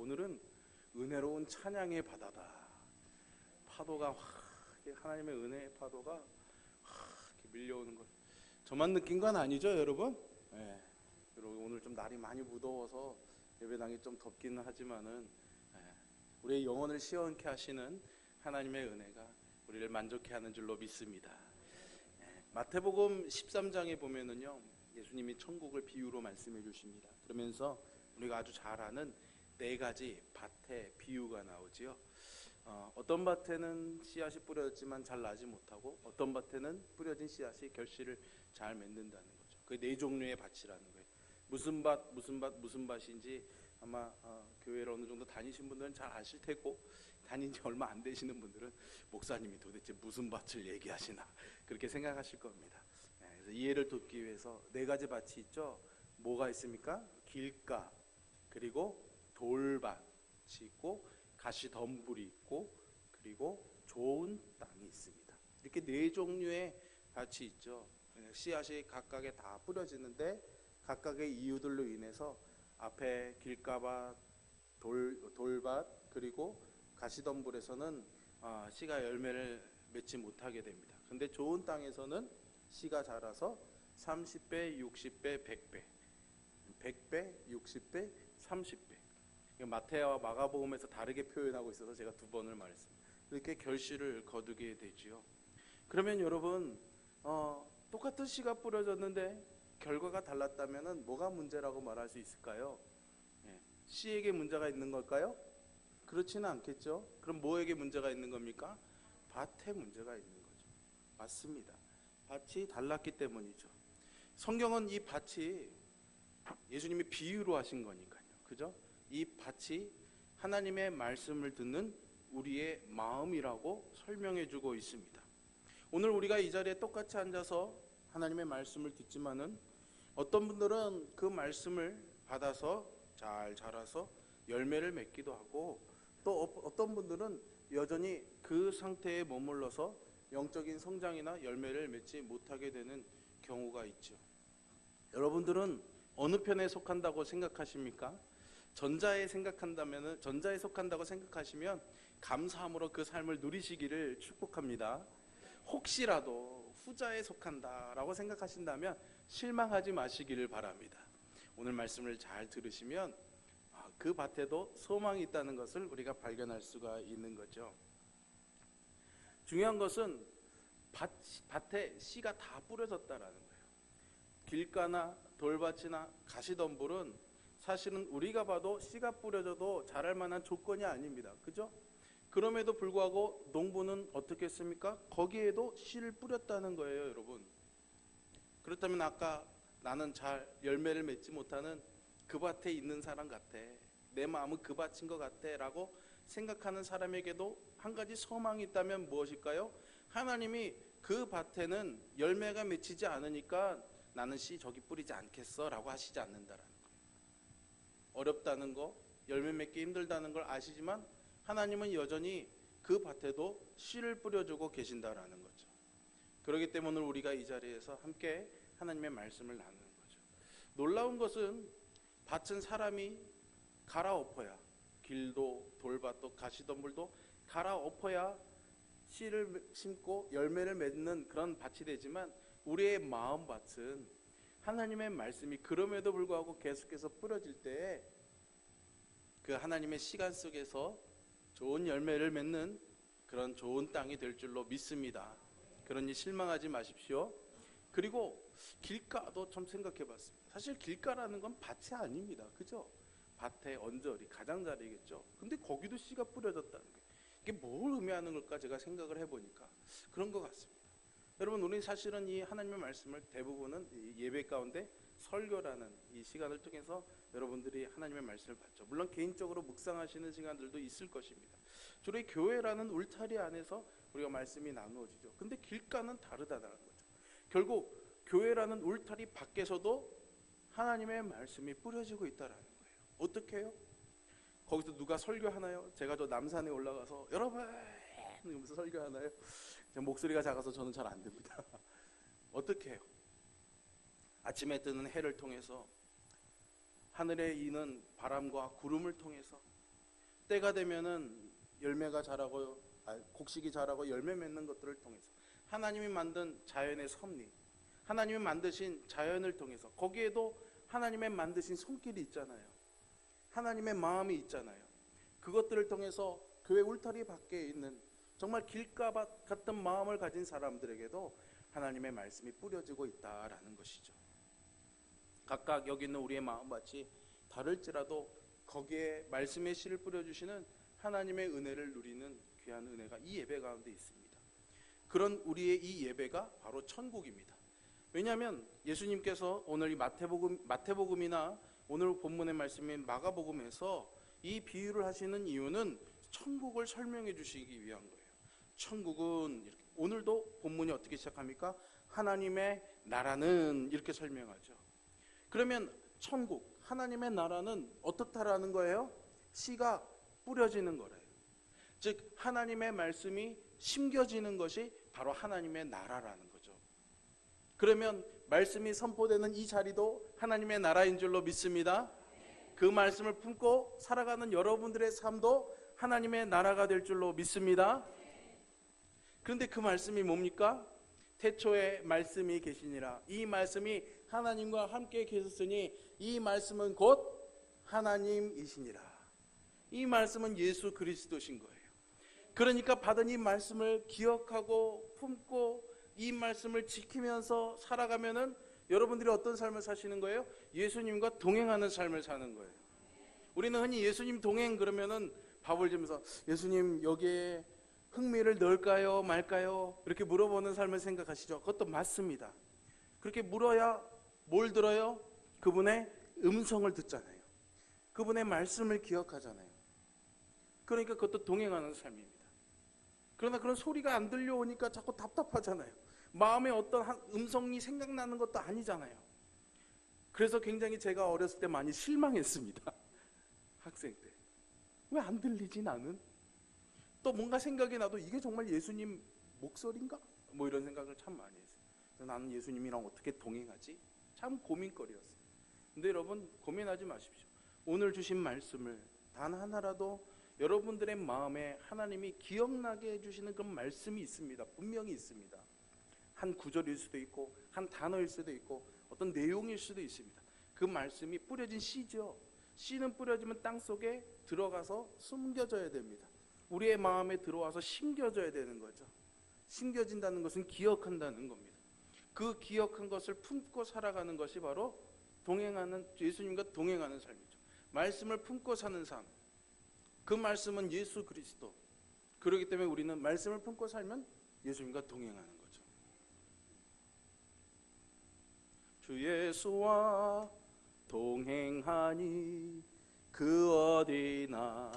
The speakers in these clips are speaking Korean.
오늘은 은혜로운 찬양의 바다다. 파도가 하나님의 은혜의 파도가 이렇게 밀려오는 걸 저만 느낀 건 아니죠, 여러분? 네. 여러분 오늘 좀 날이 많이 무더워서 예배당이 좀 덥기는 하지만은 우리의 영혼을 시원케 하시는 하나님의 은혜가 우리를 만족케 하는 줄로 믿습니다. 마태복음 13장에 보면은요, 예수님이 천국을 비유로 말씀해 주십니다. 그러면서 우리가 아주 잘 아는 네 가지 밭의 비유가 나오지요. 어떤 밭에는 씨앗이 뿌려졌지만 잘 나지 못하고, 어떤 밭에는 뿌려진 씨앗이 결실을 잘 맺는다는 거죠. 그 네 종류의 밭이라는 거예요. 무슨 밭인지 아마 교회를 어느 정도 다니신 분들은 잘 아실 테고, 다닌 지 얼마 안 되시는 분들은 목사님이 도대체 무슨 밭을 얘기하시나 그렇게 생각하실 겁니다. 그래서 이해를 돕기 위해서 네 가지 밭이 있죠. 뭐가 있습니까? 길가, 그리고 돌밭이 있고, 가시덤불이 있고, 그리고 좋은 땅이 있습니다. 이렇게 네 종류의 밭이 있죠. 씨앗이 각각에 다 뿌려지는데 각각의 이유들로 인해서 앞에 길가밭, 돌밭, 그리고 가시덤불에서는 씨가 열매를 맺지 못하게 됩니다. 그런데 좋은 땅에서는 씨가 자라서 30배, 60배, 100배, 100배, 60배, 30배. 마태와 마가복음에서 다르게 표현하고 있어서 제가 두 번을 말했습니다. 이렇게 결실을 거두게 되지요. 그러면 여러분, 똑같은 씨가 뿌려졌는데 결과가 달랐다면 뭐가 문제라고 말할 수 있을까요? 씨에게 문제가 있는 걸까요? 그렇지는 않겠죠. 그럼 뭐에게 문제가 있는 겁니까? 밭에 문제가 있는 거죠. 맞습니다. 밭이 달랐기 때문이죠. 성경은 이 밭이 예수님이 비유로 하신 거니까요. 그죠? 이 밭이 하나님의 말씀을 듣는 우리의 마음이라고 설명해 주고 있습니다. 오늘 우리가 이 자리에 똑같이 앉아서 하나님의 말씀을 듣지만은 어떤 분들은 그 말씀을 받아서 잘 자라서 열매를 맺기도 하고, 또 어떤 분들은 여전히 그 상태에 머물러서 영적인 성장이나 열매를 맺지 못하게 되는 경우가 있죠. 여러분들은 어느 편에 속한다고 생각하십니까? 전자에 속한다고 생각하시면 감사함으로 그 삶을 누리시기를 축복합니다. 혹시라도 후자에 속한다라고 생각하신다면 실망하지 마시기를 바랍니다. 오늘 말씀을 잘 들으시면 그 밭에도 소망이 있다는 것을 우리가 발견할 수가 있는 거죠. 중요한 것은 밭에 씨가 다 뿌려졌다라는 거예요. 길가나 돌밭이나 가시덤불은 사실은 우리가 봐도 씨가 뿌려져도 자랄 만한 조건이 아닙니다. 그죠? 그럼에도 불구하고 농부는 어떻게 했습니까? 거기에도 씨를 뿌렸다는 거예요, 여러분. 그렇다면 아까 나는 잘 열매를 맺지 못하는 그 밭에 있는 사람 같아, 내 마음은 그 밭인 것 같아 라고 생각하는 사람에게도 한 가지 소망이 있다면 무엇일까요? 하나님이 그 밭에는 열매가 맺히지 않으니까 나는 씨 저기 뿌리지 않겠어 라고 하시지 않는다라는 거예요. 어렵다는 거, 열매 맺기 힘들다는 걸 아시지만 하나님은 여전히 그 밭에도 씨를 뿌려주고 계신다라는 거죠. 그렇기 때문에 우리가 이 자리에서 함께 하나님의 말씀을 나누는 거죠. 놀라운 것은 밭은 사람이 갈아엎어야, 길도 돌밭도 가시덤불도 갈아엎어야 씨를 심고 열매를 맺는 그런 밭이 되지만, 우리의 마음밭은 하나님의 말씀이 그럼에도 불구하고 계속해서 뿌려질 때에 그 하나님의 시간 속에서 좋은 열매를 맺는 그런 좋은 땅이 될 줄로 믿습니다. 그러니 실망하지 마십시오. 그리고 길가도 좀 생각해 봤습니다. 사실 길가라는 건 밭이 아닙니다. 그죠? 밭의 언저리, 가장자리겠죠. 근데 거기도 씨가 뿌려졌다는 게 이게 뭘 의미하는 걸까 제가 생각을 해보니까 그런 것 같습니다. 여러분, 우리 사실은 이 하나님의 말씀을 대부분은 예배 가운데 설교라는 이 시간을 통해서 여러분들이 하나님의 말씀을 받죠. 물론 개인적으로 묵상하시는 시간들도 있을 것입니다. 주로 교회라는 울타리 안에서 우리가 말씀이 나누어지죠. 근데 길가는 다르다는 거죠. 결국 교회라는 울타리 밖에서도 하나님의 말씀이 뿌려지고 있다는 거예요. 어떻게 해요? 거기서 누가 설교하나요? 제가 저 남산에 올라가서 여러분 이러면서 설교하나요? 목소리가 작아서 저는 잘 안 됩니다. 어떻게 해요? 아침에 뜨는 해를 통해서, 하늘에 이는 바람과 구름을 통해서, 때가 되면은 열매가 자라고 곡식이 자라고 열매 맺는 것들을 통해서 하나님이 만든 자연의 섭리, 하나님이 만드신 자연을 통해서 거기에도 하나님의 만드신 손길이 있잖아요. 하나님의 마음이 있잖아요. 그것들을 통해서 교회 울타리 밖에 있는 정말 길가밭 같은 마음을 가진 사람들에게도 하나님의 말씀이 뿌려지고 있다라는 것이죠. 각각 여기 있는 우리의 마음밭이 다를지라도 거기에 말씀의 씨를 뿌려주시는 하나님의 은혜를 누리는 귀한 은혜가 이 예배 가운데 있습니다. 그런 우리의 이 예배가 바로 천국입니다. 왜냐하면 예수님께서 오늘 이 마태복음이나 오늘 본문의 말씀인 마가복음에서 이 비유를 하시는 이유는 천국을 설명해 주시기 위한 거예요. 천국은 이렇게, 오늘도 본문이 어떻게 시작합니까? 하나님의 나라는 이렇게 설명하죠. 그러면 천국, 하나님의 나라는 어떻다라는 거예요? 씨가 뿌려지는 거래요. 즉 하나님의 말씀이 심겨지는 것이 바로 하나님의 나라라는 거죠. 그러면 말씀이 선포되는 이 자리도 하나님의 나라인 줄로 믿습니다. 그 말씀을 품고 살아가는 여러분들의 삶도 하나님의 나라가 될 줄로 믿습니다. 그런데 그 말씀이 뭡니까? 태초에 말씀이 계시니라. 이 말씀이 하나님과 함께 계셨으니 이 말씀은 곧 하나님이시니라. 이 말씀은 예수 그리스도신 거예요. 그러니까 받은 이 말씀을 기억하고 품고 이 말씀을 지키면서 살아가면은 여러분들이 어떤 삶을 사시는 거예요? 예수님과 동행하는 삶을 사는 거예요. 우리는 흔히 예수님 동행 그러면은 밥을 주면서 예수님 여기에 흥미를 넣을까요 말까요? 이렇게 물어보는 삶을 생각하시죠. 그것도 맞습니다. 그렇게 물어야 뭘 들어요? 그분의 음성을 듣잖아요. 그분의 말씀을 기억하잖아요. 그러니까 그것도 동행하는 삶입니다. 그러나 그런 소리가 안 들려오니까 자꾸 답답하잖아요. 마음에 어떤 음성이 생각나는 것도 아니잖아요. 그래서 굉장히 제가 어렸을 때 많이 실망했습니다. 학생 때. 왜 안 들리지 나는? 또 뭔가 생각이 나도 이게 정말 예수님 목소리인가? 뭐 이런 생각을 참 많이 했어요. 나는 예수님이랑 어떻게 동행하지? 참 고민거리였어요. 근데 여러분 고민하지 마십시오. 오늘 주신 말씀을 단 하나라도 여러분들의 마음에 하나님이 기억나게 해주시는 그런 말씀이 있습니다. 분명히 있습니다. 한 구절일 수도 있고 한 단어일 수도 있고 어떤 내용일 수도 있습니다. 그 말씀이 뿌려진 씨죠. 씨는 뿌려지면 땅속에 들어가서 숨겨져야 됩니다. 우리의 마음에 들어와서 심겨져야 되는 거죠. 심겨진다는 것은 기억한다는 겁니다. 그 기억한 것을 품고 살아가는 것이 바로 동행하는, 예수님과 동행하는 삶이죠. 말씀을 품고 사는 삶. 그 말씀은 예수 그리스도. 그렇기 때문에 우리는 말씀을 품고 살면 예수님과 동행하는 거죠. 주 예수와 동행하니 그 어디나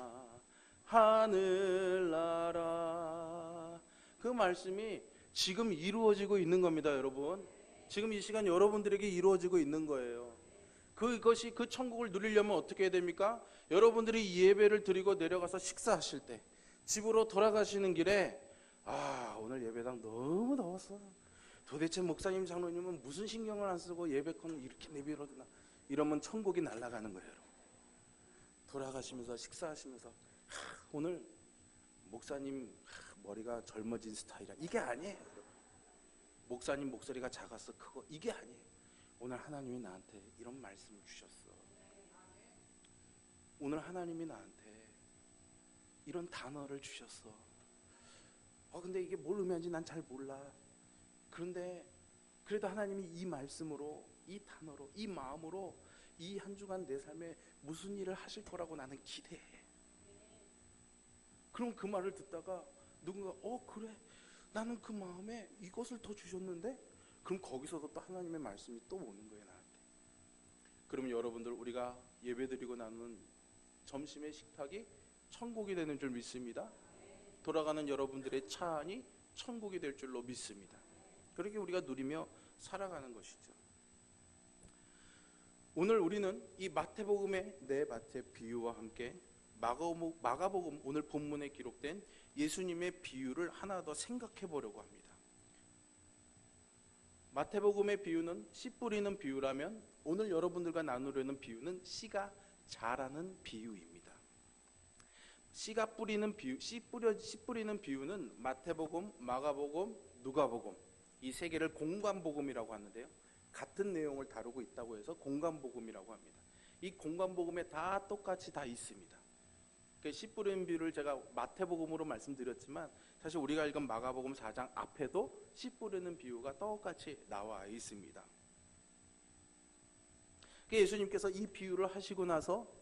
하늘나라. 그 말씀이 지금 이루어지고 있는 겁니다, 여러분. 지금 이 시간 여러분들에게 이루어지고 있는 거예요. 그것이 그 천국을 누리려면 어떻게 해야 됩니까? 여러분들이 이 예배를 드리고 내려가서 식사하실 때 집으로 돌아가시는 길에 오늘 예배당 너무 더웠어. 도대체 목사님 장로님은 무슨 신경을 안 쓰고 예배권을 이렇게 내밀어두나. 이러면 천국이 날아가는 거예요, 여러분. 돌아가시면서 식사하시면서 오늘 목사님 머리가 젊어진 스타일이야. 이게 아니에요, 여러분. 목사님 목소리가 작아서 크고 이게 아니에요. 오늘 하나님이 나한테 이런 말씀을 주셨어. 오늘 하나님이 나한테 이런 단어를 주셨어. 근데 이게 뭘 의미하는지 난 잘 몰라. 그런데 그래도 하나님이 이 말씀으로, 이 단어로, 이 마음으로 이 한 주간 내 삶에 무슨 일을 하실 거라고 나는 기대해. 그럼 그 말을 듣다가 누군가 그래 나는 그 마음에 이것을 더 주셨는데, 그럼 거기서도 또 하나님의 말씀이 또 오는 거예요, 나한테. 그러면 여러분들 우리가 예배드리고 나누는 점심의 식탁이 천국이 되는 줄 믿습니다. 돌아가는 여러분들의 차 안이 천국이 될 줄로 믿습니다. 그렇게 우리가 누리며 살아가는 것이죠. 오늘 우리는 이 마태복음의 네 밭의 비유와 함께 마가복음 오늘 본문에 기록된 예수님의 비유를 하나 더 생각해 보려고 합니다. 마태복음의 비유는 씨 뿌리는 비유라면 오늘 여러분들과 나누려는 비유는 씨가 자라는 비유입니다. 씨가 뿌리는 비유, 씨 뿌리는 비유는 마태복음, 마가복음, 누가복음 이 세 개를 공관복음이라고 하는데요. 같은 내용을 다루고 있다고 해서 공관복음이라고 합니다. 이 공관복음에 다 똑같이 다 있습니다. 씨 뿌리는 비유를 제가 마태복음으로 말씀드렸지만 사실 우리가 읽은 마가복음 4장 앞에도 씨 뿌리는 비유가 똑같이 나와 있습니다. 예수님께서 이 비유를 하시고 나서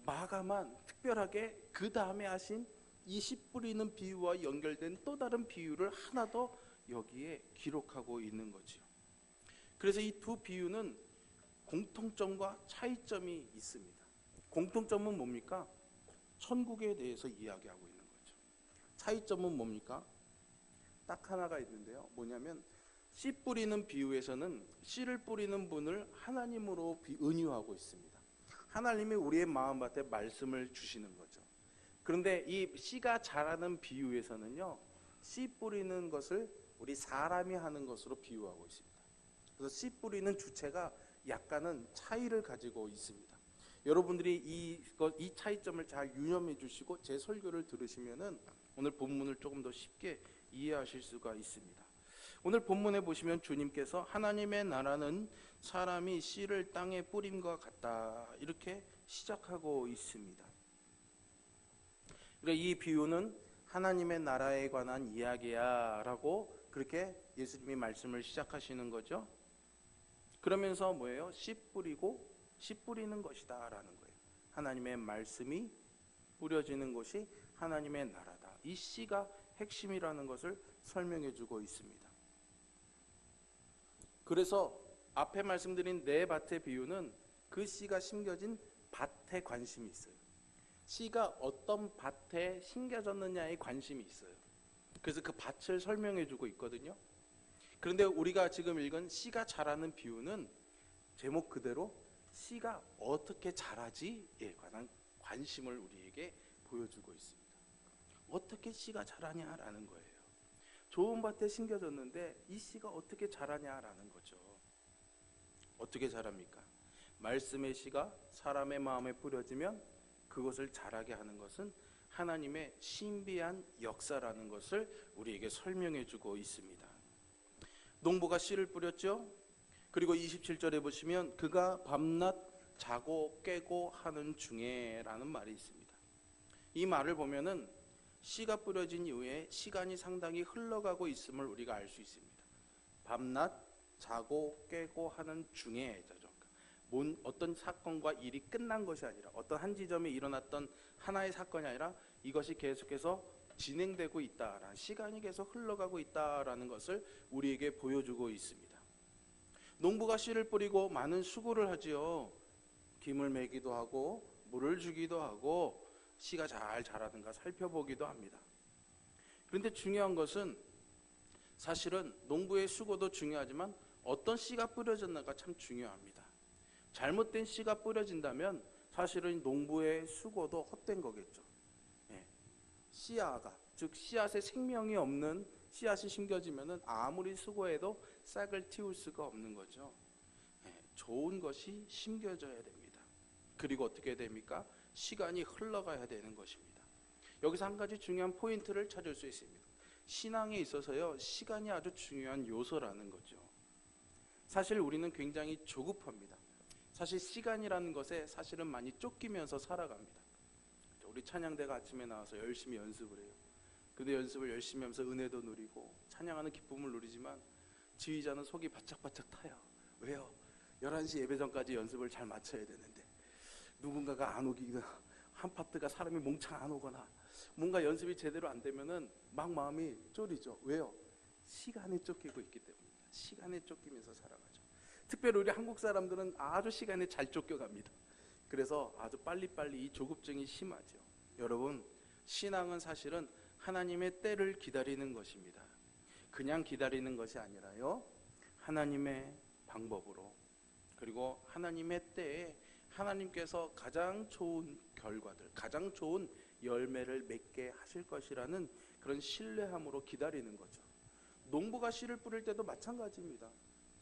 마가만 특별하게 그 다음에 하신 이 씨 뿌리는 비유와 연결된 또 다른 비유를 하나 더 여기에 기록하고 있는 거죠. 그래서 이 두 비유는 공통점과 차이점이 있습니다. 공통점은 뭡니까? 천국에 대해서 이야기하고 있는 거죠. 차이점은 뭡니까? 딱 하나가 있는데요. 뭐냐면 씨 뿌리는 비유에서는 씨를 뿌리는 분을 하나님으로 은유하고 있습니다. 하나님이 우리의 마음밭에 말씀을 주시는 거죠. 그런데 이 씨가 자라는 비유에서는요, 씨 뿌리는 것을 우리 사람이 하는 것으로 비유하고 있습니다. 그래서 씨 뿌리는 주체가 약간은 차이를 가지고 있습니다. 여러분들이 이 차이점을 잘 유념해 주시고 제 설교를 들으시면은 오늘 본문을 조금 더 쉽게 이해하실 수가 있습니다. 오늘 본문에 보시면 주님께서 하나님의 나라는 사람이 씨를 땅에 뿌림과 같다 이렇게 시작하고 있습니다. 그러니까 이 비유는 하나님의 나라에 관한 이야기야 라고 그렇게 예수님이 말씀을 시작하시는 거죠. 그러면서 뭐예요? 씨 뿌리고 씨 뿌리는 것이다 라는 거예요. 하나님의 말씀이 뿌려지는 것이 하나님의 나라다. 이 씨가 핵심이라는 것을 설명해 주고 있습니다. 그래서 앞에 말씀드린 네 밭의 비유는 그 씨가 심겨진 밭에 관심이 있어요. 씨가 어떤 밭에 심겨졌느냐에 관심이 있어요. 그래서 그 밭을 설명해 주고 있거든요. 그런데 우리가 지금 읽은 씨가 자라는 비유는 제목 그대로 씨가 어떻게 자라지에 관한 관심을 우리에게 보여주고 있습니다. 어떻게 씨가 자라냐라는 거예요. 좋은 밭에 심겨졌는데 이 씨가 어떻게 자라냐라는 거죠. 어떻게 자랍니까? 말씀의 씨가 사람의 마음에 뿌려지면 그것을 자라게 하는 것은 하나님의 신비한 역사라는 것을 우리에게 설명해 주고 있습니다. 농부가 씨를 뿌렸죠. 그리고 27절에 보시면 그가 밤낮 자고 깨고 하는 중에 라는 말이 있습니다. 이 말을 보면은 씨가 뿌려진 이후에 시간이 상당히 흘러가고 있음을 우리가 알 수 있습니다. 밤낮 자고 깨고 하는 중에 어떤 사건과 일이 끝난 것이 아니라 어떤 한 지점에 일어났던 하나의 사건이 아니라 이것이 계속해서 진행되고 있다라는 시간이 계속 흘러가고 있다라는 것을 우리에게 보여주고 있습니다. 농부가 씨를 뿌리고 많은 수고를 하지요. 김을 매기도 하고 물을 주기도 하고 씨가 잘 자라는가 살펴보기도 합니다. 그런데 중요한 것은 사실은 농부의 수고도 중요하지만 어떤 씨가 뿌려졌나가 참 중요합니다. 잘못된 씨가 뿌려진다면 사실은 농부의 수고도 헛된 거겠죠. 씨앗가 즉 씨앗에 생명이 없는 씨앗이 심겨지면은 아무리 수고해도 싹을 틔울 수가 없는 거죠. 좋은 것이 심겨져야 됩니다. 그리고 어떻게 됩니까? 시간이 흘러가야 되는 것입니다. 여기서 한 가지 중요한 포인트를 찾을 수 있습니다. 신앙에 있어서요, 시간이 아주 중요한 요소라는 거죠. 사실 우리는 굉장히 조급합니다. 사실 시간이라는 것에 사실은 많이 쫓기면서 살아갑니다. 우리 찬양대가 아침에 나와서 열심히 연습을 해요. 근데 연습을 열심히 하면서 은혜도 누리고 찬양하는 기쁨을 누리지만 지휘자는 속이 바짝바짝 타요. 왜요? 11시 예배 전까지 연습을 잘 마쳐야 되는데 누군가가 안 오기가 한 파트가 사람이 몽창 안 오거나 뭔가 연습이 제대로 안 되면은 막 마음이 쫄이죠. 왜요? 시간에 쫓기고 있기 때문입니다. 시간에 쫓기면서 살아가죠. 특별히 우리 한국 사람들은 아주 시간에 잘 쫓겨갑니다. 그래서 아주 빨리빨리 이 조급증이 심하죠. 여러분, 신앙은 사실은 하나님의 때를 기다리는 것입니다. 그냥 기다리는 것이 아니라요, 하나님의 방법으로 그리고 하나님의 때에 하나님께서 가장 좋은 결과들, 가장 좋은 열매를 맺게 하실 것이라는 그런 신뢰함으로 기다리는 거죠. 농부가 씨를 뿌릴 때도 마찬가지입니다.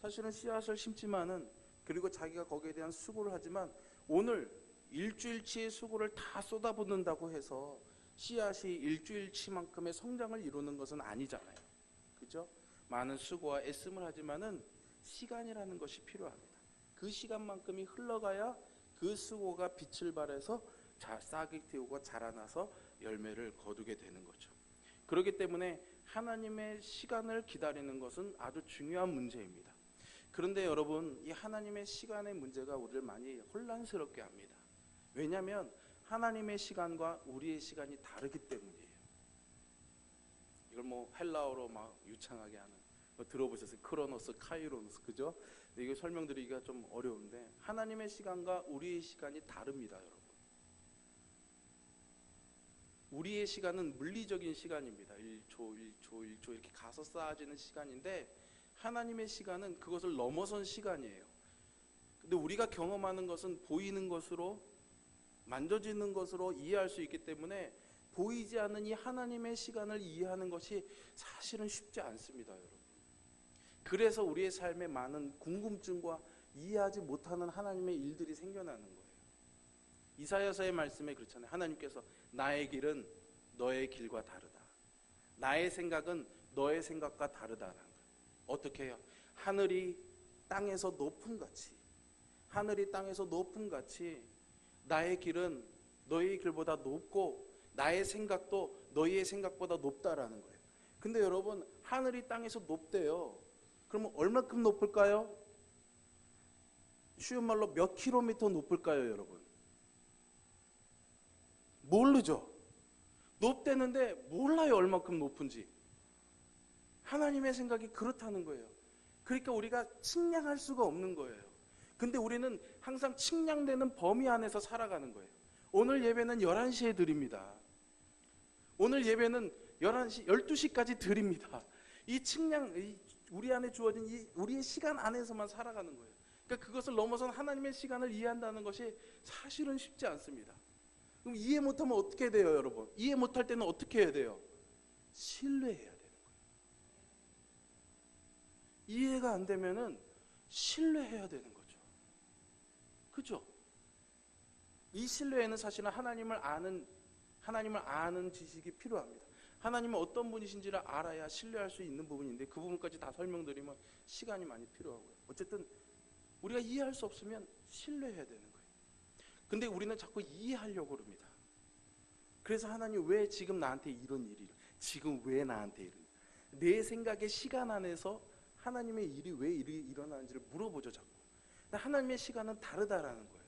사실은 씨앗을 심지만은 그리고 자기가 거기에 대한 수고를 하지만 오늘 일주일치의 수고를 다 쏟아붓는다고 해서 씨앗이 일주일치만큼의 성장을 이루는 것은 아니잖아요. 그죠? 많은 수고와 애씀을 하지만은 시간이라는 것이 필요합니다. 그 시간만큼이 흘러가야 그 수고가 빛을 발해서 싹이 틔우고 자라나서 열매를 거두게 되는 거죠. 그렇기 때문에 하나님의 시간을 기다리는 것은 아주 중요한 문제입니다. 그런데 여러분, 이 하나님의 시간의 문제가 우리를 많이 혼란스럽게 합니다. 왜냐하면 하나님의 시간과 우리의 시간이 다르기 때문이에요. 이걸 뭐 헬라어로 막 유창하게 하는 뭐 들어보셨어요? 크로노스, 카이로노스, 그죠? 근데 이거 설명드리기가 좀 어려운데 하나님의 시간과 우리의 시간이 다릅니다, 여러분. 우리의 시간은 물리적인 시간입니다. 1초, 1초, 1초 이렇게 가서 쌓아지는 시간인데 하나님의 시간은 그것을 넘어선 시간이에요. 근데 우리가 경험하는 것은 보이는 것으로, 만져지는 것으로 이해할 수 있기 때문에 보이지 않는 이 하나님의 시간을 이해하는 것이 사실은 쉽지 않습니다, 여러분. 그래서 우리의 삶에 많은 궁금증과 이해하지 못하는 하나님의 일들이 생겨나는 거예요. 이사야서의 말씀에 그렇잖아요. 하나님께서 나의 길은 너의 길과 다르다. 나의 생각은 너의 생각과 다르다라는 거예요. 어떻게 해요? 하늘이 땅에서 높음 같이, 하늘이 땅에서 높음 같이 나의 길은 너의 길보다 높고 나의 생각도 너희의 생각보다 높다라는 거예요. 근데 여러분, 하늘이 땅에서 높대요. 그러면 얼마큼 높을까요? 쉬운 말로 몇 킬로미터 높을까요, 여러분? 모르죠. 높대는데 몰라요, 얼마큼 높은지. 하나님의 생각이 그렇다는 거예요. 그러니까 우리가 측량할 수가 없는 거예요. 근데 우리는 항상 측량되는 범위 안에서 살아가는 거예요. 오늘 예배는 11시에 드립니다. 오늘 예배는 11시, 12시까지 드립니다. 이 측량, 우리 안에 주어진 우리의 시간 안에서만 살아가는 거예요. 그러니까 그것을 넘어선 하나님의 시간을 이해한다는 것이 사실은 쉽지 않습니다. 그럼 이해 못하면 어떻게 돼요, 여러분? 이해 못할 때는 어떻게 해야 돼요? 신뢰해야 되는 거예요. 이해가 안 되면은 신뢰해야 되는 거죠. 그죠? 이 신뢰에는 사실은 하나님을 아는 지식이 필요합니다. 하나님은 어떤 분이신지를 알아야 신뢰할 수 있는 부분인데 그 부분까지 다 설명드리면 시간이 많이 필요하고요. 어쨌든 우리가 이해할 수 없으면 신뢰해야 되는 거예요. 근데 우리는 자꾸 이해하려고 그럽니다. 그래서 하나님 왜 지금 나한테 이런 일이, 지금 왜 나한테 이런, 내 생각의 시간 안에서 하나님의 일이 왜 일어나는지를 물어보죠, 자꾸. 근데 하나님의 시간은 다르다라는 거예요.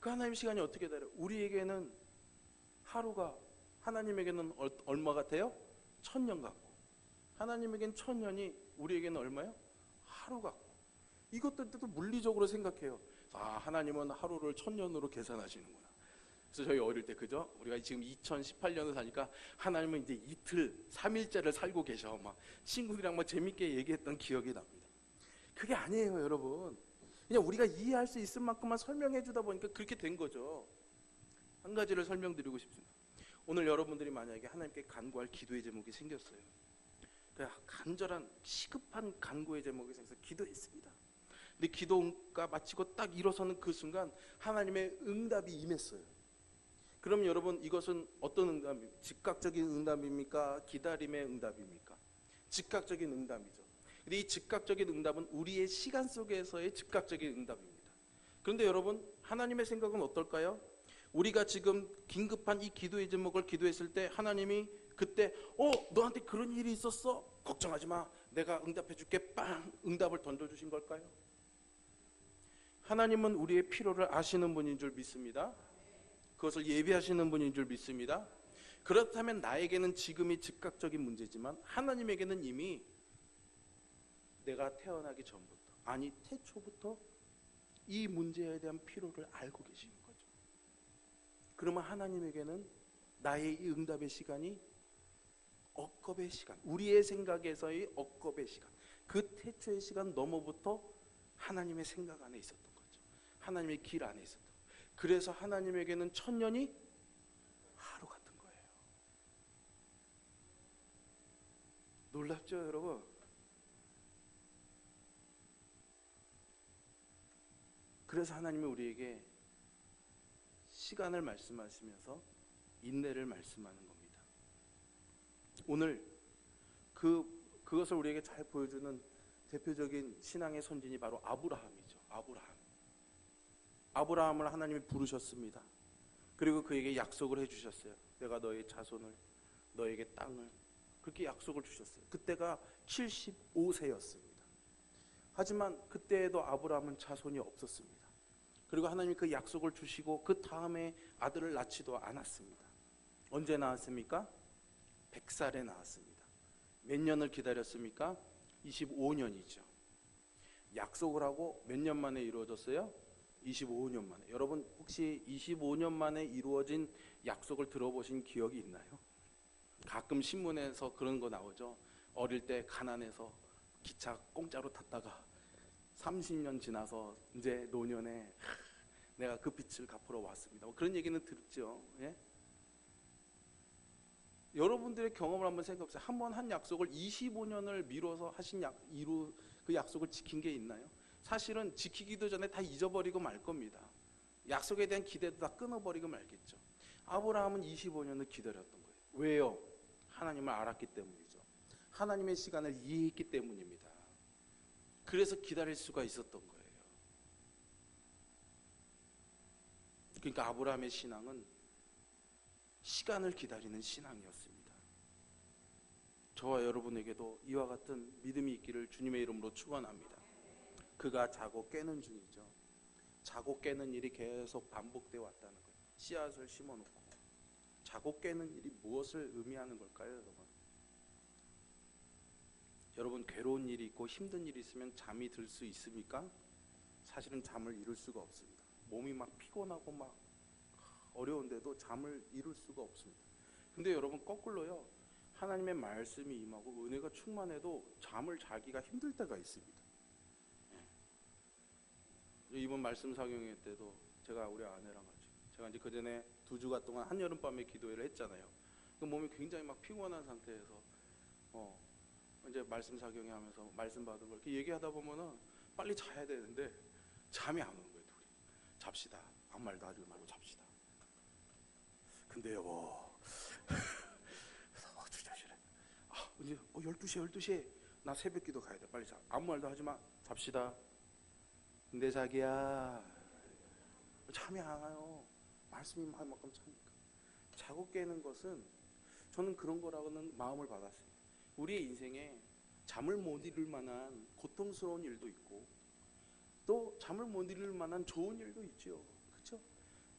그 하나님의 시간이 어떻게 다르요? 우리에게는 하루가 하나님에게는 얼마 같아요? 1000년 같고, 하나님에게는 1000년이 우리에게는 얼마요? 하루 같고. 이것들도 물리적으로 생각해요. 아, 하나님은 하루를 1000년으로 계산하시는구나. 그래서 저희 어릴 때, 그죠? 우리가 지금 2018년을 사니까 하나님은 이제 이틀, 3일째를 살고 계셔. 막 친구들이랑 막 재밌게 얘기했던 기억이 납니다. 그게 아니에요, 여러분. 그냥 우리가 이해할 수 있을 만큼만 설명해 주다 보니까 그렇게 된 거죠. 한 가지를 설명드리고 싶습니다. 오늘 여러분들이 만약에 하나님께 간구할 기도의 제목이 생겼어요. 간절한 시급한 간구의 제목이 생겨서 기도했습니다. 근데 기도가 마치고 딱 일어서는 그 순간 하나님의 응답이 임했어요. 그럼 여러분, 이것은 어떤 응답입니까? 즉각적인 응답입니까? 기다림의 응답입니까? 즉각적인 응답이죠. 근데 이 즉각적인 응답은 우리의 시간 속에서의 즉각적인 응답입니다. 그런데 여러분, 하나님의 생각은 어떨까요? 우리가 지금 긴급한 이 기도의 제목을 기도했을 때 하나님이 그때 너한테 그런 일이 있었어? 걱정하지 마, 내가 응답해 줄게, 빵! 응답을 던져주신 걸까요? 하나님은 우리의 필요를 아시는 분인 줄 믿습니다. 그것을 예비하시는 분인 줄 믿습니다. 그렇다면 나에게는 지금이 즉각적인 문제지만 하나님에게는 이미 내가 태어나기 전부터, 아니 태초부터 이 문제에 대한 필요를 알고 계시는 거죠. 그러면 하나님에게는 나의 이 응답의 시간이 억겁의 시간, 우리의 생각에서의 억겁의 시간, 그 태초의 시간 넘어부터 하나님의 생각 안에 있었던 거죠. 하나님의 길 안에 있었던 거죠. 그래서 하나님에게는 1000년이 하루 같은 거예요. 놀랍죠, 여러분? 그래서 하나님이 우리에게 시간을 말씀하시면서 인내를 말씀하는 겁니다. 오늘 그것을 우리에게 잘 보여주는 대표적인 신앙의 선진이 바로 아브라함이죠. 아브라함을 하나님이 부르셨습니다. 그리고 그에게 약속을 해주셨어요. 내가 너의 자손을, 너에게 땅을, 그렇게 약속을 주셨어요. 그때가 75세였습니다. 하지만 그때에도 아브라함은 자손이 없었습니다. 그리고 하나님이 그 약속을 주시고 그 다음에 아들을 낳지도 않았습니다. 언제 낳았습니까? 100살에 낳았습니다. 몇 년을 기다렸습니까? 25년이죠. 약속을 하고 몇 년 만에 이루어졌어요? 25년 만에. 여러분 혹시 25년 만에 이루어진 약속을 들어보신 기억이 있나요? 가끔 신문에서 그런 거 나오죠. 어릴 때 가난해서 기차 공짜로 탔다가 30년 지나서 이제 노년에 내가 그 빚을 갚으러 왔습니다. 그런 얘기는 들었죠. 예? 여러분들의 경험을 한번 생각해보세요. 한 번 한 약속을 25년을 미뤄서 하신 그 약속을 지킨 게 있나요? 사실은 지키기도 전에 다 잊어버리고 말 겁니다. 약속에 대한 기대도 다 끊어버리고 말겠죠. 아브라함은 25년을 기다렸던 거예요. 왜요? 하나님을 알았기 때문이죠. 하나님의 시간을 이해했기 때문입니다. 그래서 기다릴 수가 있었던 거예요. 그러니까 아브라함의 신앙은 시간을 기다리는 신앙이었습니다. 저와 여러분에게도 이와 같은 믿음이 있기를 주님의 이름으로 축원합니다. 그가 자고 깨는 중이죠. 자고 깨는 일이 계속 반복되어 왔다는 거예요. 씨앗을 심어놓고 자고 깨는 일이 무엇을 의미하는 걸까요, 여러분? 여러분 괴로운 일이 있고 힘든 일이 있으면 잠이 들 수 있습니까? 사실은 잠을 이룰 수가 없습니다. 몸이 막 피곤하고 막 어려운데도 잠을 이룰 수가 없습니다. 근데 여러분 거꾸로요. 하나님의 말씀이 임하고 은혜가 충만해도 잠을 자기가 힘들 때가 있습니다. 이번 말씀 사경회 때도 제가 우리 아내랑 같이 제가 이제 그 전에 2주간 동안 한여름밤에 기도회를 했잖아요. 그 몸이 굉장히 막 피곤한 상태에서 이제 말씀 사경회 하면서 말씀 받은 걸 이렇게 얘기하다 보면은 빨리 자야 되는데 잠이 안 오는 거예요. 둘이 잡시다. 아무 말도 하지 말고 잡시다. 근데 여보 주저시래. 이제 12시에 나 새벽 기도 가야 돼. 빨리 자. 아무 말도 하지 마. 잡시다. 근데 자기야 잠이 안 와요. 말씀이 만큼 차니까. 자고 깨는 것은 저는 그런 거라고는 마음을 받았어요. 우리의 인생에 잠을 못 이룰 만한 고통스러운 일도 있고 또 잠을 못 이룰 만한 좋은 일도 있죠. 그렇죠?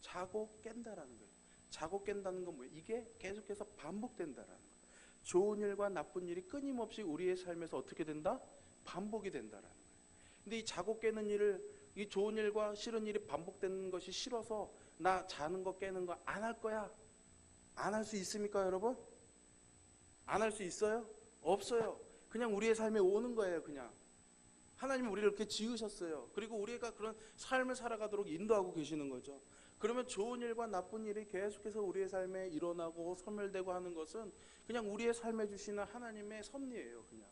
자고 깬다라는 거예요. 자고 깬다는 건 뭐예요? 이게 계속해서 반복된다라는 거예요. 좋은 일과 나쁜 일이 끊임없이 우리의 삶에서 어떻게 된다? 반복이 된다라는 거예요. 근데 이 자고 깨는 일을 이 좋은 일과 싫은 일이 반복되는 것이 싫어서 나 자는 거 깨는 거 안 할 거야. 안 할 수 있습니까, 여러분? 안 할 수 있어요? 없어요. 그냥 우리의 삶에 오는 거예요, 그냥. 하나님이 우리를 이렇게 지으셨어요. 그리고 우리가 그런 삶을 살아가도록 인도하고 계시는 거죠. 그러면 좋은 일과 나쁜 일이 계속해서 우리의 삶에 일어나고 소멸되고 하는 것은 그냥 우리의 삶에 주시는 하나님의 섭리예요, 그냥.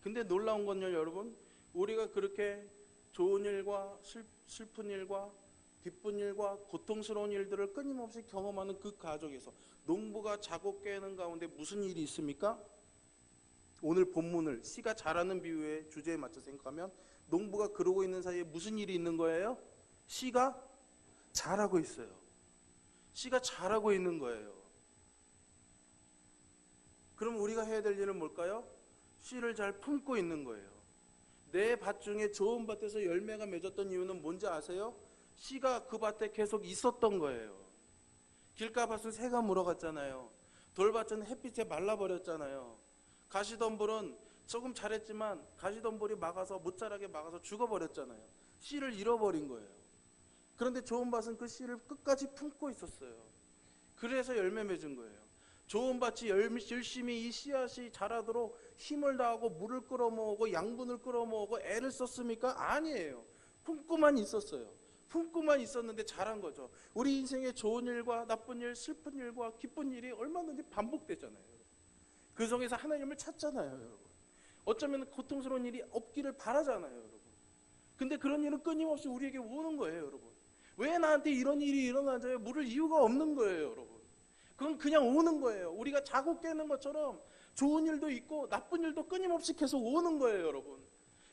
근데 놀라운 건요, 여러분. 우리가 그렇게 좋은 일과 슬픈 일과 기쁜 일과 고통스러운 일들을 끊임없이 경험하는 그 가족에서 농부가 자고 깨는 가운데 무슨 일이 있습니까? 오늘 본문을 씨가 자라는 비유의 주제에 맞춰 생각하면 농부가 그러고 있는 사이에 무슨 일이 있는 거예요? 씨가 자라고 있어요. 씨가 자라고 있는 거예요. 그럼 우리가 해야 될 일은 뭘까요? 씨를 잘 품고 있는 거예요. 내 밭 중에 좋은 밭에서 열매가 맺었던 이유는 뭔지 아세요? 씨가 그 밭에 계속 있었던 거예요. 길가밭은 새가 물어갔잖아요. 돌밭은 햇빛에 말라버렸잖아요. 가시덤불은 조금 잘했지만 가시덤불이 막아서 못 자라게 막아서 죽어버렸잖아요. 씨를 잃어버린 거예요. 그런데 좋은 밭은 그 씨를 끝까지 품고 있었어요. 그래서 열매 맺은 거예요. 좋은 밭이 열심히 이 씨앗이 자라도록 힘을 다하고 물을 끌어모으고 양분을 끌어모으고 애를 썼습니까? 아니에요. 품고만 있었어요. 품고만 있었는데 자란 거죠. 우리 인생의 좋은 일과 나쁜 일, 슬픈 일과 기쁜 일이 얼마든지 반복되잖아요. 그 속에서 하나님을 찾잖아요, 여러분. 어쩌면 고통스러운 일이 없기를 바라잖아요, 여러분. 근데 그런 일은 끊임없이 우리에게 오는 거예요, 여러분. 왜 나한테 이런 일이 일어나져요? 물을 이유가 없는 거예요, 여러분. 그건 그냥 오는 거예요. 우리가 자고 깨는 것처럼 좋은 일도 있고 나쁜 일도 끊임없이 계속 오는 거예요, 여러분.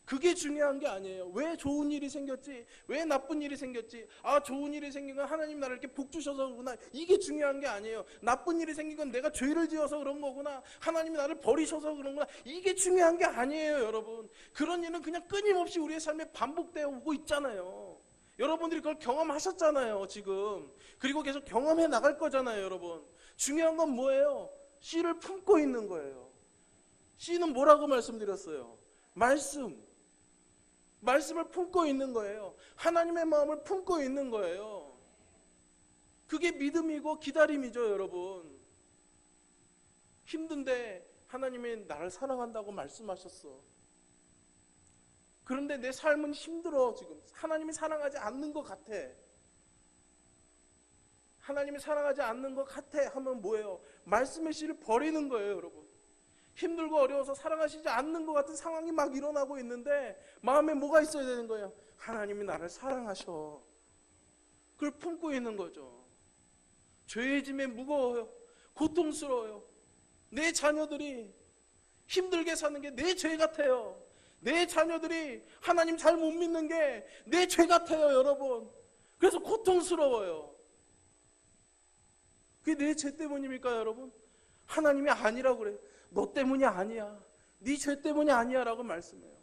그게 중요한 게 아니에요. 왜 좋은 일이 생겼지? 왜 나쁜 일이 생겼지? 아, 좋은 일이 생긴 건 하나님 나를 이렇게 복 주셔서 그러구나. 이게 중요한 게 아니에요. 나쁜 일이 생긴 건 내가 죄를 지어서 그런 거구나. 하나님이 나를 버리셔서 그런 거구나. 이게 중요한 게 아니에요, 여러분. 그런 일은 그냥 끊임없이 우리의 삶에 반복되어 오고 있잖아요. 여러분들이 그걸 경험하셨잖아요, 지금. 그리고 계속 경험해 나갈 거잖아요, 여러분. 중요한 건 뭐예요? 씨를 품고 있는 거예요. 씨는 뭐라고 말씀드렸어요? 말씀을 품고 있는 거예요. 하나님의 마음을 품고 있는 거예요. 그게 믿음이고 기다림이죠, 여러분. 힘든데 하나님이 나를 사랑한다고 말씀하셨어. 그런데 내 삶은 힘들어, 지금. 하나님이 사랑하지 않는 것 같아. 하나님이 사랑하지 않는 것 같아 하면 뭐예요? 말씀의 씨를 버리는 거예요, 여러분. 힘들고 어려워서 사랑하시지 않는 것 같은 상황이 막 일어나고 있는데 마음에 뭐가 있어야 되는 거예요? 하나님이 나를 사랑하셔. 그걸 품고 있는 거죠. 죄의 짐에 무거워요. 고통스러워요. 내 자녀들이 힘들게 사는 게 내 죄 같아요. 내 자녀들이 하나님 잘 못 믿는 게 내 죄 같아요, 여러분. 그래서 고통스러워요. 그게 내 죄 때문입니까, 여러분? 하나님이 아니라고 그래요. 너 때문이 아니야. 네 죄 때문이 아니야 라고 말씀해요.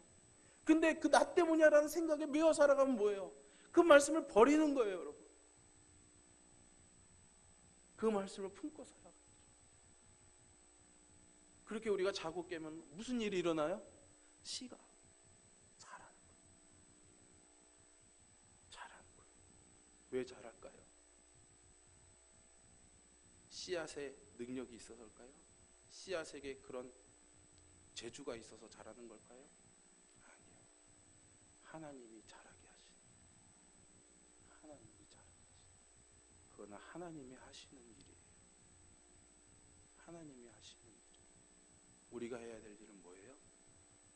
근데 그 나 때문이야 라는 생각에 매여 살아가면 뭐예요? 그 말씀을 버리는 거예요, 여러분. 그 말씀을 품고 살아가죠. 그렇게 우리가 자고 깨면 무슨 일이 일어나요? 씨가 자라는 거예요. 자라는 거예요. 왜 자랄까요? 씨앗에 능력이 있어서일까요? 씨앗에게 그런 재주가 있어서 자라는 걸까요? 아니요. 하나님이 자라게 하시는. 하나님이 자라게 하시는. 그거는 하나님이 하시는 일이에요. 하나님이 하시는 일. 우리가 해야 될 일은 뭐예요?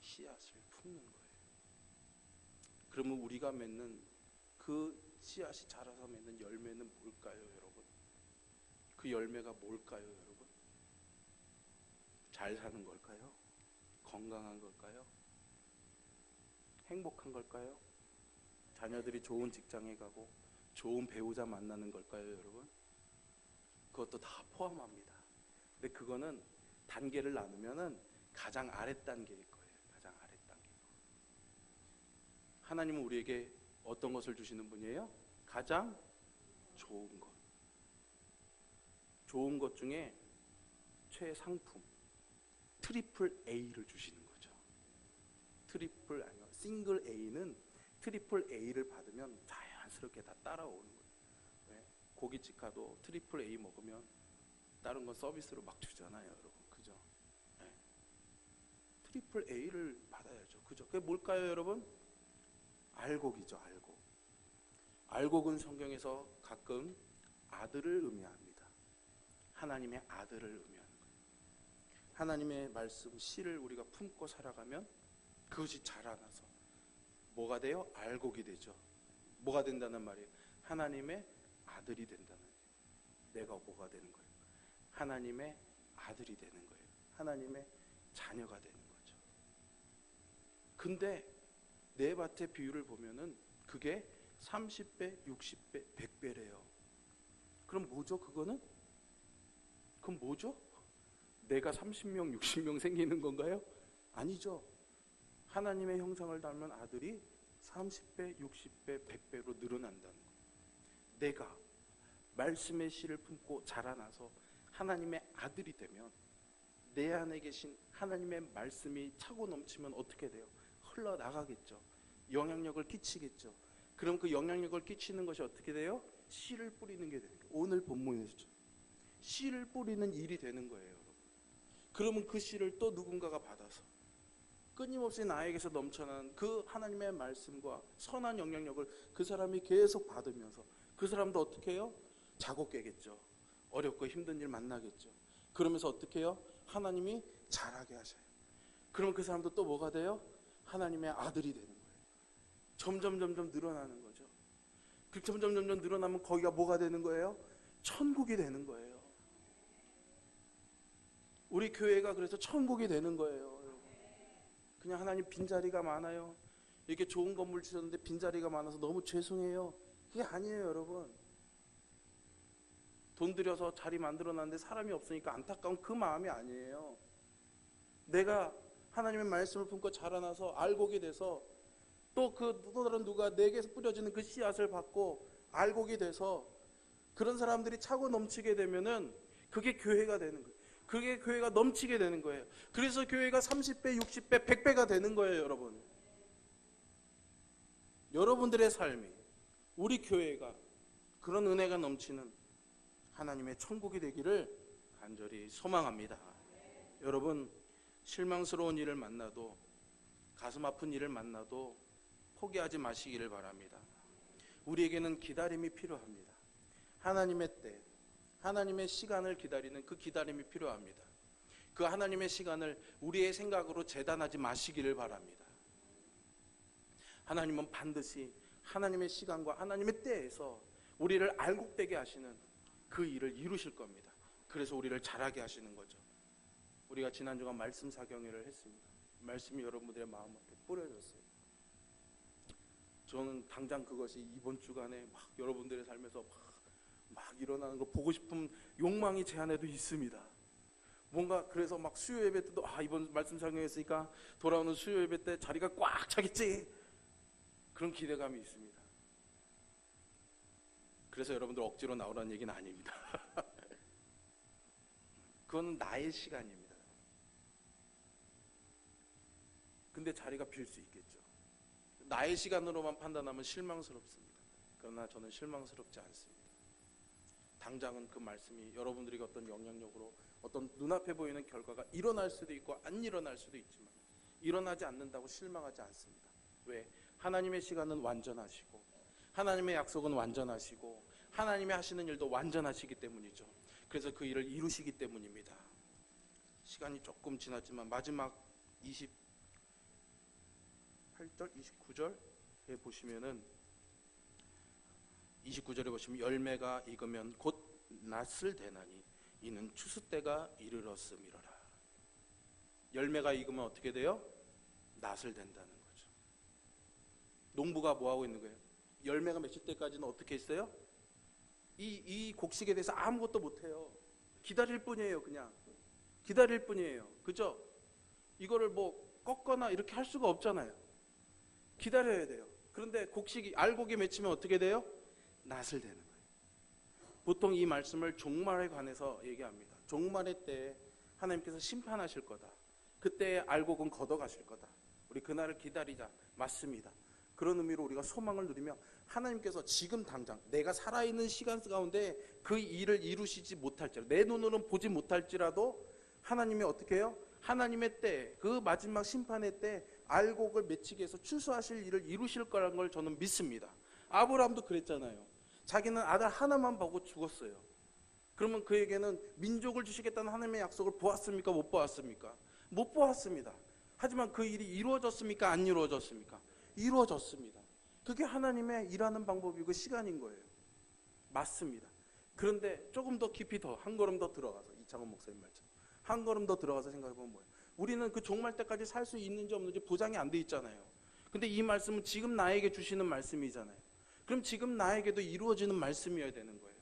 씨앗을 품는 거예요. 그러면 우리가 맺는 그 씨앗이 자라서 맺는 열매는 뭘까요, 여러분? 그 열매가 뭘까요, 여러분? 잘 사는 걸까요? 건강한 걸까요? 행복한 걸까요? 자녀들이 좋은 직장에 가고 좋은 배우자 만나는 걸까요, 여러분? 그것도 다 포함합니다. 근데 그거는 단계를 나누면은 가장 아랫 단계일 거예요. 가장 아랫 단계. 하나님은 우리에게 어떤 것을 주시는 분이에요? 가장 좋은 것. 좋은 것 중에 최상품. 트리플 A를 주시는 거죠. 트리플 아니요, 싱글 A는 트리플 A를 받으면 자연스럽게 다 따라오는 거예요. 왜? 고깃집 가도 트리플 A 먹으면 다른 건 서비스로 막 주잖아요, 여러분. 그죠? 네. 트리플 A를 받아야죠. 그죠? 그게 뭘까요, 여러분? 알곡이죠, 알곡. 알곡은 성경에서 가끔 아들을 의미합니다. 하나님의 아들을 의미합니다. 하나님의 말씀, 씨를 우리가 품고 살아가면 그것이 자라나서 뭐가 돼요? 알곡이 되죠. 뭐가 된다는 말이에요? 하나님의 아들이 된다는 거예요. 내가 뭐가 되는 거예요? 하나님의 아들이 되는 거예요. 하나님의 자녀가 되는 거죠. 근데 내 밭의 비율을 보면은 그게 30배, 60배, 100배래요. 그럼 뭐죠? 그거는? 그럼 뭐죠? 내가 30명, 60명 생기는 건가요? 아니죠. 하나님의 형상을 닮은 아들이 30배, 60배, 100배로 늘어난다는 거예요. 내가 말씀의 씨를 품고 자라나서 하나님의 아들이 되면 내 안에 계신 하나님의 말씀이 차고 넘치면 어떻게 돼요? 흘러나가겠죠. 영향력을 끼치겠죠. 그럼 그 영향력을 끼치는 것이 어떻게 돼요? 씨를 뿌리는 게 되는 거예요. 오늘 본문에서 씨를 뿌리는 일이 되는 거예요, 여러분. 그러면 그 씨를 또 누군가가 받아서 끊임없이 나에게서 넘쳐나는 그 하나님의 말씀과 선한 영향력을 그 사람이 계속 받으면서 그 사람도 어떻게 해요? 자고 깨겠죠. 어렵고 힘든 일 만나겠죠. 그러면서 어떻게 해요? 하나님이 자라게 하셔요. 그러면 그 사람도 또 뭐가 돼요? 하나님의 아들이 되는 거예요. 점점 늘어나는 거죠. 그 점점 늘어나면 거기가 뭐가 되는 거예요? 천국이 되는 거예요. 우리 교회가 그래서 천국이 되는 거예요. 그냥 하나님 빈자리가 많아요, 이렇게 좋은 건물 주셨는데 빈자리가 많아서 너무 죄송해요, 그게 아니에요. 여러분, 돈 들여서 자리 만들어놨는데 사람이 없으니까 안타까운 그 마음이 아니에요. 내가 하나님의 말씀을 품고 자라나서 알고게 돼서 또 다른 누가 내게서 뿌려지는 그 씨앗을 받고 알고게 돼서 그런 사람들이 차고 넘치게 되면은 그게 교회가 되는 거예요. 그게 교회가 넘치게 되는 거예요. 그래서 교회가 30배, 60배, 100배가 되는 거예요. 여러분, 여러분들의 삶이, 우리 교회가 그런 은혜가 넘치는 하나님의 천국이 되기를 간절히 소망합니다. 여러분, 실망스러운 일을 만나도, 가슴 아픈 일을 만나도 포기하지 마시기를 바랍니다. 우리에게는 기다림이 필요합니다. 하나님의 때, 하나님의 시간을 기다리는 그 기다림이 필요합니다. 그 하나님의 시간을 우리의 생각으로 재단하지 마시기를 바랍니다. 하나님은 반드시 하나님의 시간과 하나님의 때에서 우리를 알곡되게 하시는 그 일을 이루실 겁니다. 그래서 우리를 자라게 하시는 거죠. 우리가 지난주간 말씀 사경회를 했습니다. 말씀이 여러분들의 마음 앞에 뿌려졌어요. 저는 당장 그것이 이번 주간에 막 여러분들의 삶에서 막 일어나는 걸 보고 싶은 욕망이 제 안에도 있습니다. 뭔가 그래서 막 수요 예배 때도 이번 말씀 사경했으니까 돌아오는 수요 예배 때 자리가 꽉 차겠지, 그런 기대감이 있습니다. 그래서 여러분들 억지로 나오라는 얘기는 아닙니다. 그건 나의 시간입니다. 근데 자리가 빌 수 있겠죠. 나의 시간으로만 판단하면 실망스럽습니다. 그러나 저는 실망스럽지 않습니다. 당장은 그 말씀이 여러분들에게 어떤 영향력으로 어떤 눈앞에 보이는 결과가 일어날 수도 있고 안 일어날 수도 있지만 일어나지 않는다고 실망하지 않습니다. 왜? 하나님의 시간은 완전하시고 하나님의 약속은 완전하시고 하나님이 하시는 일도 완전하시기 때문이죠. 그래서 그 일을 이루시기 때문입니다. 시간이 조금 지났지만 마지막 28절, 29절에 보시면은 29절에 보시면 열매가 익으면 곧 낫을 대나니 이는 추수 때가 이르렀음이로라. 열매가 익으면 어떻게 돼요? 낫을 된다는 거죠. 농부가 뭐 하고 있는 거예요? 열매가 맺힐 때까지는 어떻게 했어요? 이 곡식에 대해서 아무것도 못해요. 기다릴 뿐이에요. 그냥 기다릴 뿐이에요. 그죠? 이거를 뭐 꺾거나 이렇게 할 수가 없잖아요. 기다려야 돼요. 그런데 곡식이 알곡이 맺히면 어떻게 돼요? 낫을 되는 거예요. 보통 이 말씀을 종말에 관해서 얘기합니다. 종말의 때에 하나님께서 심판하실 거다. 그때 알곡은 걷어가실 거다. 우리 그날을 기다리자. 맞습니다. 그런 의미로 우리가 소망을 누리며 하나님께서 지금 당장 내가 살아있는 시간 가운데 그 일을 이루시지 못할지라도, 내 눈으로는 보지 못할지라도 하나님이 어떻게 해요? 하나님의 때, 그 마지막 심판의 때 알곡을 맺히게 해서 추수하실 일을 이루실 거라는 걸 저는 믿습니다. 아브라함도 그랬잖아요. 자기는 아들 하나만 보고 죽었어요. 그러면 그에게는 민족을 주시겠다는 하나님의 약속을 보았습니까? 못 보았습니까? 못 보았습니다. 하지만 그 일이 이루어졌습니까? 안 이루어졌습니까? 이루어졌습니다. 그게 하나님의 일하는 방법이고 시간인 거예요. 맞습니다. 그런데 조금 더 깊이 한 걸음 더 들어가서, 이창원 목사님 말씀, 한 걸음 더 들어가서 생각해보면 뭐예요? 우리는 그 종말 때까지 살 수 있는지 없는지 보장이 안 돼 있잖아요. 근데 이 말씀은 지금 나에게 주시는 말씀이잖아요. 그럼 지금 나에게도 이루어지는 말씀이어야 되는 거예요.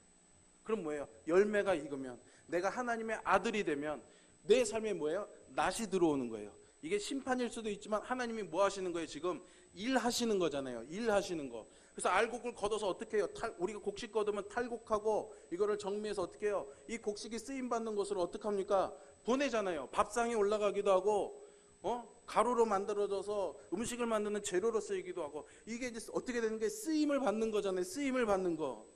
그럼 뭐예요? 열매가 익으면, 내가 하나님의 아들이 되면 내 삶에 뭐예요? 낫이 들어오는 거예요. 이게 심판일 수도 있지만 하나님이 뭐 하시는 거예요? 지금 일하시는 거잖아요. 일하시는 거. 그래서 알곡을 걷어서 어떻게 해요? 우리가 곡식 걷으면 탈곡하고 이거를 정리해서 어떻게 해요? 이 곡식이 쓰임받는 곳으로 어떻게 합니까? 보내잖아요. 밥상에 올라가기도 하고, 가루로 만들어져서 음식을 만드는 재료로 쓰이기도 하고, 이게 이제 어떻게 되는 게 쓰임을 받는 거잖아요. 쓰임을 받는 거.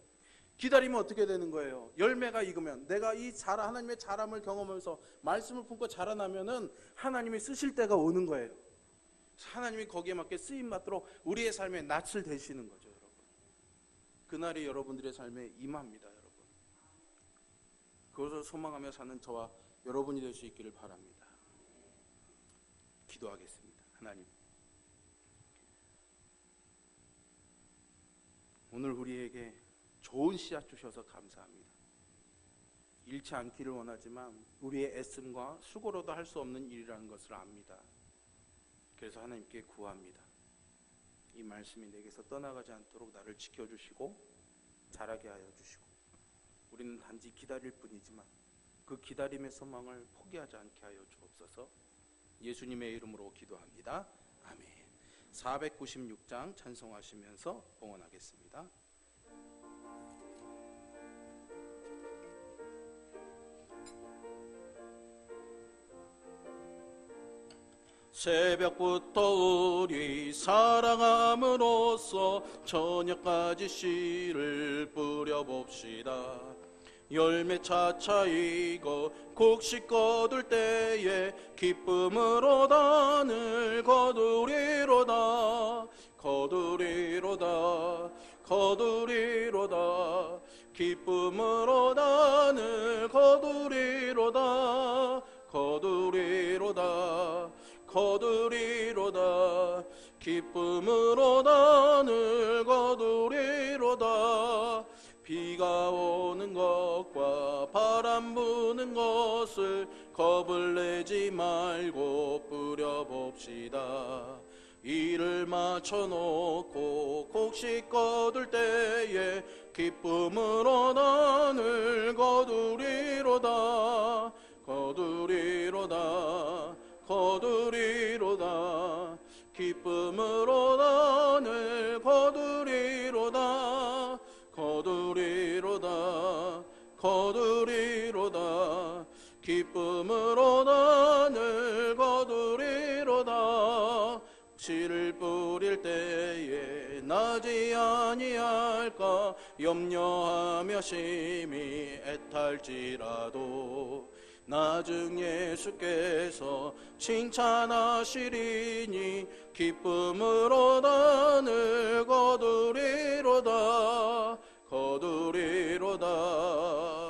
기다리면 어떻게 되는 거예요? 열매가 익으면, 내가 이 하나님의 자람을 경험하면서 말씀을 품고 자라나면은 하나님이 쓰실 때가 오는 거예요. 하나님이 거기에 맞게 쓰임 받도록 우리의 삶에 낯을 대시는 거죠, 여러분. 그날이 여러분들의 삶에 임합니다, 여러분. 그것을 소망하며 사는 저와 여러분이 될 수 있기를 바랍니다. 기도하겠습니다. 하나님, 오늘 우리에게 좋은 씨앗 주셔서 감사합니다. 잃지 않기를 원하지만 우리의 애씀과 수고로도 할 수 없는 일이라는 것을 압니다. 그래서 하나님께 구합니다. 이 말씀이 내게서 떠나가지 않도록 나를 지켜주시고 자라게 하여 주시고, 우리는 단지 기다릴 뿐이지만 그 기다림의 소망을 포기하지 않게 하여 주옵소서. 예수님의 이름으로 기도합니다. 아멘. 496장 찬송하시면서 봉헌하겠습니다. 새벽부터 우리 사랑함으로써 저녁까지 씨를 뿌려봅시다. 열매 차차이고 곡식 거둘 때에 기쁨으로 단을 거두리로다. 거두리로다. 거두리로다. 기쁨으로 단을 거두리로다. 거두리로다. 거두리로다. 기쁨으로 단을 거두리로다. 비가 오는 것과 바람 부는 것을 겁을 내지 말고 뿌려봅시다. 이를 맞춰놓고 곡식 거둘 때에 기쁨으로 단을 거두리로다. 거두리로다. 거두리로다. 기쁨으로 단을 거두리로다. 거두리로다. 거두리로다. 기쁨으로 단을 거두리로다. 씨를 뿌릴 때에 나지 아니할까 염려하며 심히 애탈지라도 나중 예수께서 칭찬하시리니 기쁨으로 단을 거두리로다. 거두리로다.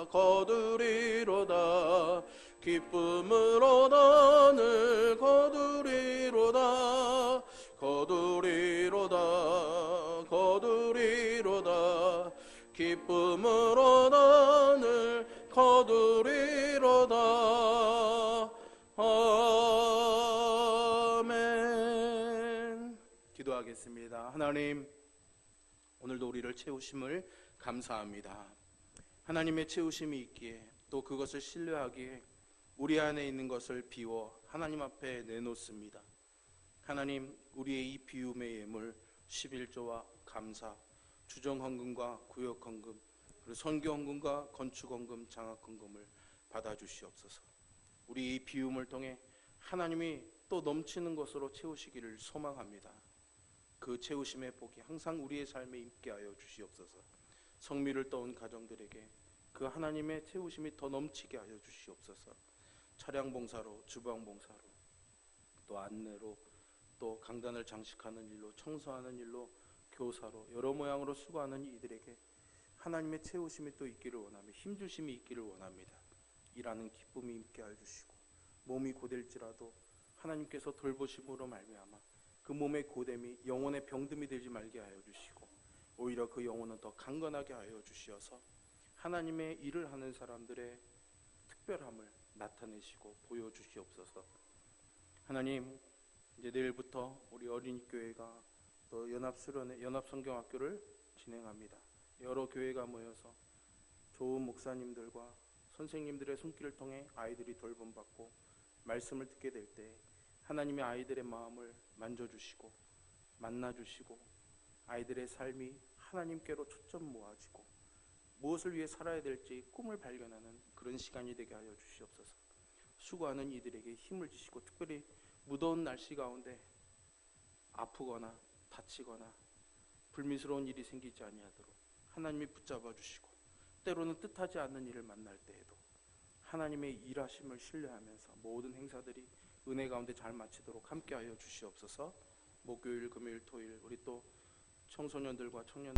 거두리로다. 기쁨으로 단을 거두리로다. 거두리로다. 거두리로다. 기쁨으로 단을 거두리로다. 아멘. 기도하겠습니다. 하나님, 오늘도 우리를 채우심을 감사합니다. 하나님의 채우심이 있기에, 또 그것을 신뢰하기에 우리 안에 있는 것을 비워 하나님 앞에 내놓습니다. 하나님, 우리의 이 비움의 예물 11조와 감사, 주정헌금과 구역헌금, 그리고 선교헌금과 건축헌금, 장학헌금을 받아주시옵소서. 우리 이 비움을 통해 하나님이 또 넘치는 것으로 채우시기를 소망합니다. 그 채우심의 복이 항상 우리의 삶에 있게 하여 주시옵소서. 성미를 떠온 가정들에게 그 하나님의 채우심이 더 넘치게 하여 주시옵소서. 차량 봉사로, 주방 봉사로, 또 안내로, 또 강단을 장식하는 일로, 청소하는 일로, 교사로, 여러 모양으로 수고하는 이들에게 하나님의 채우심이 또 있기를 원하며 힘주심이 있기를 원합니다. 일하는 기쁨이 있게 하여 주시고, 몸이 고될지라도 하나님께서 돌보심으로 말미암아 그 몸의 고됨이 영혼의 병듦이 되지 말게 하여 주시고, 오히려 그 영혼은 더 강건하게 하여 주시어서 하나님의 일을 하는 사람들의 특별함을 나타내시고 보여주시옵소서. 하나님, 이제 내일부터 우리 어린이교회가 또 연합성경학교를 진행합니다. 여러 교회가 모여서 좋은 목사님들과 선생님들의 손길을 통해 아이들이 돌봄받고 말씀을 듣게 될 때 하나님의 아이들의 마음을 만져주시고 만나주시고 아이들의 삶이 하나님께로 초점 모아지고 무엇을 위해 살아야 될지 꿈을 발견하는 그런 시간이 되게 하여 주시옵소서. 수고하는 이들에게 힘을 주시고, 특별히 무더운 날씨 가운데 아프거나 다치거나 불미스러운 일이 생기지 아니하도록 하나님이 붙잡아 주시고, 때로는 뜻하지 않는 일을 만날 때에도 하나님의 일하심을 신뢰하면서 모든 행사들이 은혜 가운데 잘 마치도록 함께 하여 주시옵소서. 목요일, 금요일, 토요일 우리 또 청소년들과 청년